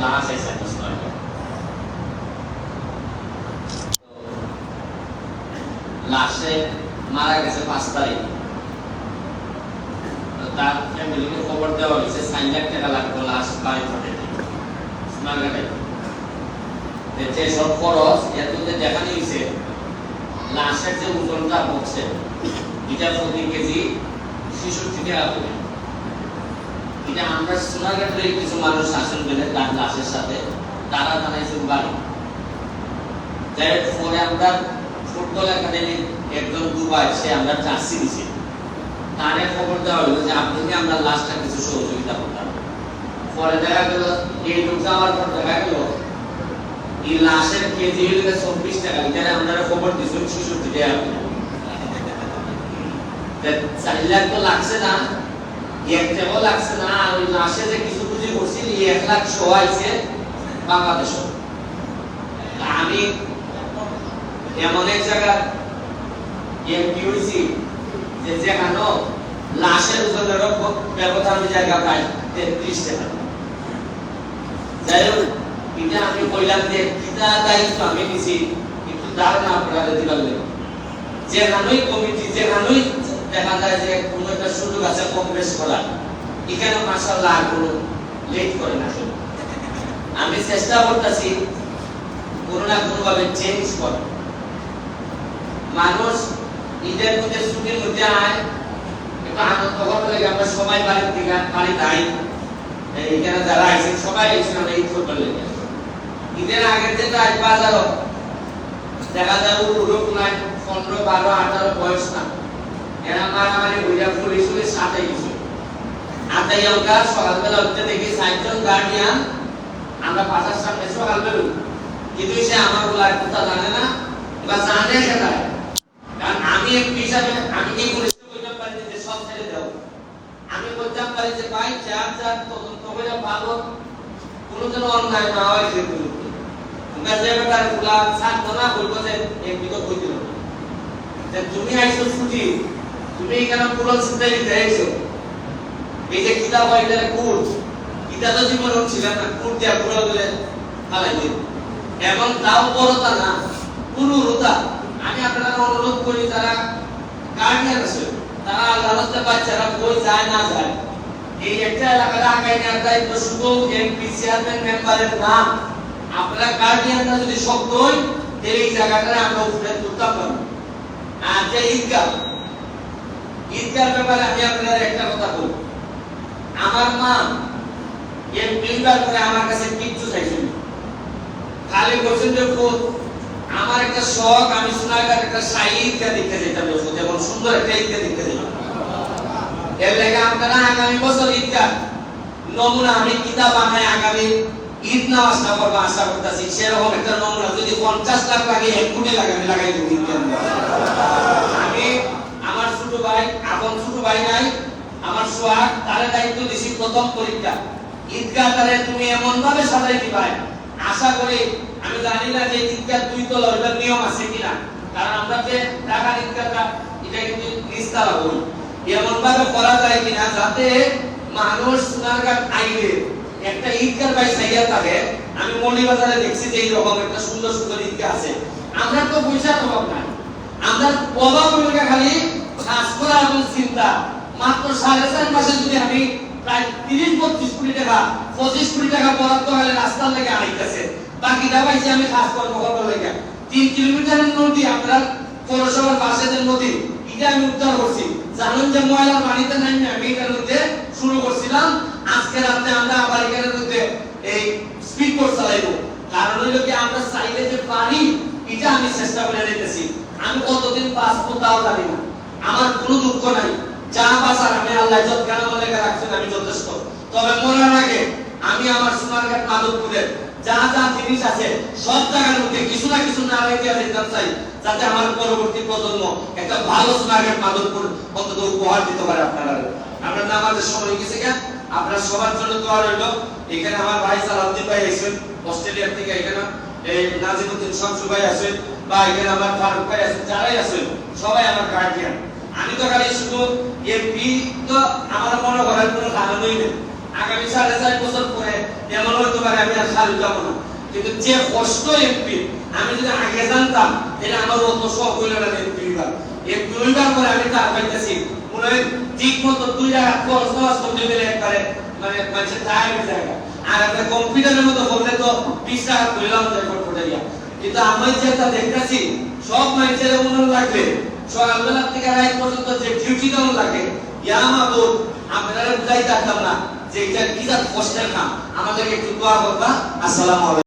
লাশ আছে সোনারগাঁ। লাশে মারা গেছে 5 তারিখ। তার ফ্যামিলিকে খবর দেওয়া হয়েছে 4 লাখ টাকা লাগবে লাশ বাড়ি পাঠাতে সোনারগাঁতে। যে সব খরচ এততে দেখানো হয়েছে, লাশের যে ওজনটা হচ্ছে এটা প্রতি কেজি 66 টাকা করে। এটা আমরা সোনারগাঁতে কিছু মানুষ শাসন পেলে তার লাশের সাথে তারা জানাইছে বাড়ি। যাই পরে আমরা ফুটবল একাডেমির একজন দুবাই সে আমরা জার্সি দিছি, তারে খবর দেওয়া হলো যে আপনাকে আমরা লাশটা কিছু সহযোগিতা করতাম। পরে দেখা গেল এইটুক যাওয়ার পর দেখা গেল এই লাশের কেজি হলো 24 টাকা। এখানে আমরা খবর দিছি 66 টাকা। 4 লাখ তো লাগছে না, 1 টাকাও লাগছে না। আর ওই লাশে যে কিছু বুঝি করছি 1 লাখ সহাইছে বাংলাদেশ। আমি এমন এক জায়গা এমপি হয়েছি যে যেখানে লাশের ওজনের ব্যবধান জায়গা প্রায় 33 টাকা। যাই হোক, এটা আমি কইলাম যে কিতা দায়িত্ব আমি নিছি, কিন্তু ধারণা আপনারা দিতে পারবেন। যেখানেই কমিটি, যেখানেই দেখা যায় যে কোনো একটা সুযোগ আছে কম বেশ করার, এখানে মাশাআল্লাহ আর কোনো লেট করে না। আমি চেষ্টা করতেছি কোনো না কোনো ভাবে চেঞ্জ করা। মানুষ ঈদের মধ্যে ছুটির মধ্যে আয় একটু আনন্দ করতে লাগে। আমরা সবাই বাড়ির থেকে বাড়ি যাই, এখানে যারা আইছেন সবাই এসে আমরা ঈদ করতে লাগে। ঈদের আগের দিন আজ বাজারও দেখা যায় লোক নাই 15, 12, 18 বয়স না, এরা মারামারি হইয়া পুলিশ সাথে গেছে। আতাই আমরা সকালবেলা উঠতে দেখি 4 জন গার্ডিয়ান আমরা বাসার সামনে সকালবেলা, কিন্তু সে আমার বলার কথা জানে না বা জানে সেটা। কারণ আমি এক হিসাবে আমি কি পুলিশকে বলতে পারি যে সব ছেড়ে দাও, আমি বলতে পারি যে ভাই চার তদন্ত করে ভালো কোনো যেন অন্যায় না হয় সেগুলো আমরা যে ব্যাপারে খোলা ছাড়তো না, বলবো যে এমপি তো কই দিল যে তুমি আইছো ছুটি, তুমি এখানে পুরো চিন্তা দিতে আইছো। এই যে কিতাব হইলে কোর্ট কিতাব তো জীবন ছিল না, কোর্ট দিয়া পুরো বলে ফালাই দিল। এবং তাও বড়তা না, পুরুরতা। আমি আপনারা অনুরোধ করি যারা গার্ডিয়ান আছে তারা আল্লাহতে বাচ্চারা কই যায় না যায়, এই একটা এলাকার আগাই নেওয়ার দায়িত্ব শুধু এমপি চেয়ারম্যান মেম্বারের না। আপনারা গার্ডিয়ানরা যদি শক্ত হই তাহলে এই জায়গাটা আমরা উপরে তুলতে পারবো। আর যে ঈদগাহ ব্যাপারে আমি আপনাদের একটা কথা বলবো। আমার মা এমপি করে আমার কাছে কিচ্ছু চাইছেন, খালি বলছেন যে আমার একটা শখ, আমি সোনারগাঁর একটা শাহী ঈদগাহ দেখতে যেতাম, যেমন সুন্দর একটা ঈদগাহ দেখতে যেতাম। এর লেগে আপনারা আগামী বছর ঈদগাহ নমুনা আমি কিতাব বানাই আগামী ঈদ নামাজটা করবো আশা করতেছি। সেরকম একটা নমুনা যদি 50 লাখ লাগে 1 কোটি লাগে আমি লাগাই দেবো ঈদগাহ। আমি আমার ছোট ভাই, আপন ছোট ভাই নাই, আমার সোহাগ, তার দায়িত্ব দিছি প্রথম পরীক্ষা ঈদগাহ তারে তুমি এমন ভাবে সাজাই দিবা। আশা করি, আমি জানি না যে ঈদগাহ 2 তলা ওটার নিয়ম আছে কিনা, কারণ আমরা যে ঢাকার ঈদগাহটা এটা কিন্তু নিচতলা বলি, এমন ভাবে করা যায় কিনা যাতে মানুষ সোনারগাঁ আইলে একটা ঈদগাহ ভাই সাইয়া থাকে। আমি মৌলভীবাজারে দেখছি যে এইরকম একটা সুন্দর সুন্দর ঈদগাহ আছে। আমরা তো পয়সার অভাব নাই, আমরা অভাব হইলে খালি কাজ করা এবং চিন্তা। মাত্র 4.5 মাসে যদি আমি প্রায় 30-32 কোটি টাকা 25 কোটি টাকা বরাদ্দ হলে রাস্তার লেগে আইতেছে, বাকিটা পাইছি আমি কাজ করবো করবো লেগে। 3 কিলোমিটারের নদী আপনার পৌরসভার পাশে যে নদী, এটা আমি উদ্ধার করছি। জানেন যে ময়লা পানিতে নামে আমি এটার মধ্যে শুরু করছিলাম। আজকে রাতে আমরা আবার এখানের মধ্যে এই স্পিড বোট চালাইবো। কারণ হইলো কি আমরা চাইলে যে পানি এটা আমি চেষ্টা করে দিতেছি। আমি কতদিন বাঁচবো তাও জানি না, আমার কোনো দুঃখ নাই। যা বাঁচার আমি আল্লাহ যতখান মনে রাখছেন আমি যথেষ্ট। তবে মরার আগে আমি আমার সোনারঘাট মাধবপুরের যা যা জিনিস আছে সব জায়গার মধ্যে কিছু না কিছু না রেখে যেতে চাই, যাতে আমার পরবর্তী প্রজন্ম একটা ভালো সোনারঘাট মাধবপুর অন্তত উপহার দিতে পারে। আপনারা আপনার নামাজের সময় গেছে কেন, আপনার সবার জন্য দোয়া রইল। এখানে আমার ভাই সালাউদ্দিন ভাই আছেন অস্ট্রেলিয়া থেকে, এখানে এই নাজিমউদ্দিন শামসু ভাই আছেন, বা এখানে আমার ফারুক ভাই আছেন, যারাই আছেন সবাই আমার গার্ডিয়ান। আমি তো খালি শুধু এমপি তো আমার মনে করার কোনো কারণই নেই। আগামী 4.5 বছর পরে এমন হয়তো পারে আমি আর সারি যাবো না, কিন্তু যে কষ্ট এমপি আমি যদি আগে জানতাম এটা আমার অত শখ হইল না এমপি হইবার পরে আমি তার পাইতেছি মনে হয় ঠিক মতো 2 জায়গা খরচ করতে গেলে একবারে মানে মানুষের টাইমের জায়গা, আর একটা কম্পিউটারের মতো বললে তো 20 টাকা ধরলাম যায় কম্পিউটারিয়া। কিন্তু আমি যেটা দেখতেছি সব মানুষের মনে লাগবে সকালবেলা থেকে রাত পর্যন্ত যে ডিউটি দেওয়া লাগে, ইয়া মাহবুব আপনারা বুঝাই পারতাম না যে এটা কি কষ্টের কাম, আমাদেরকে একটু দোয়া করবা। আসসালামু আলাইকুম।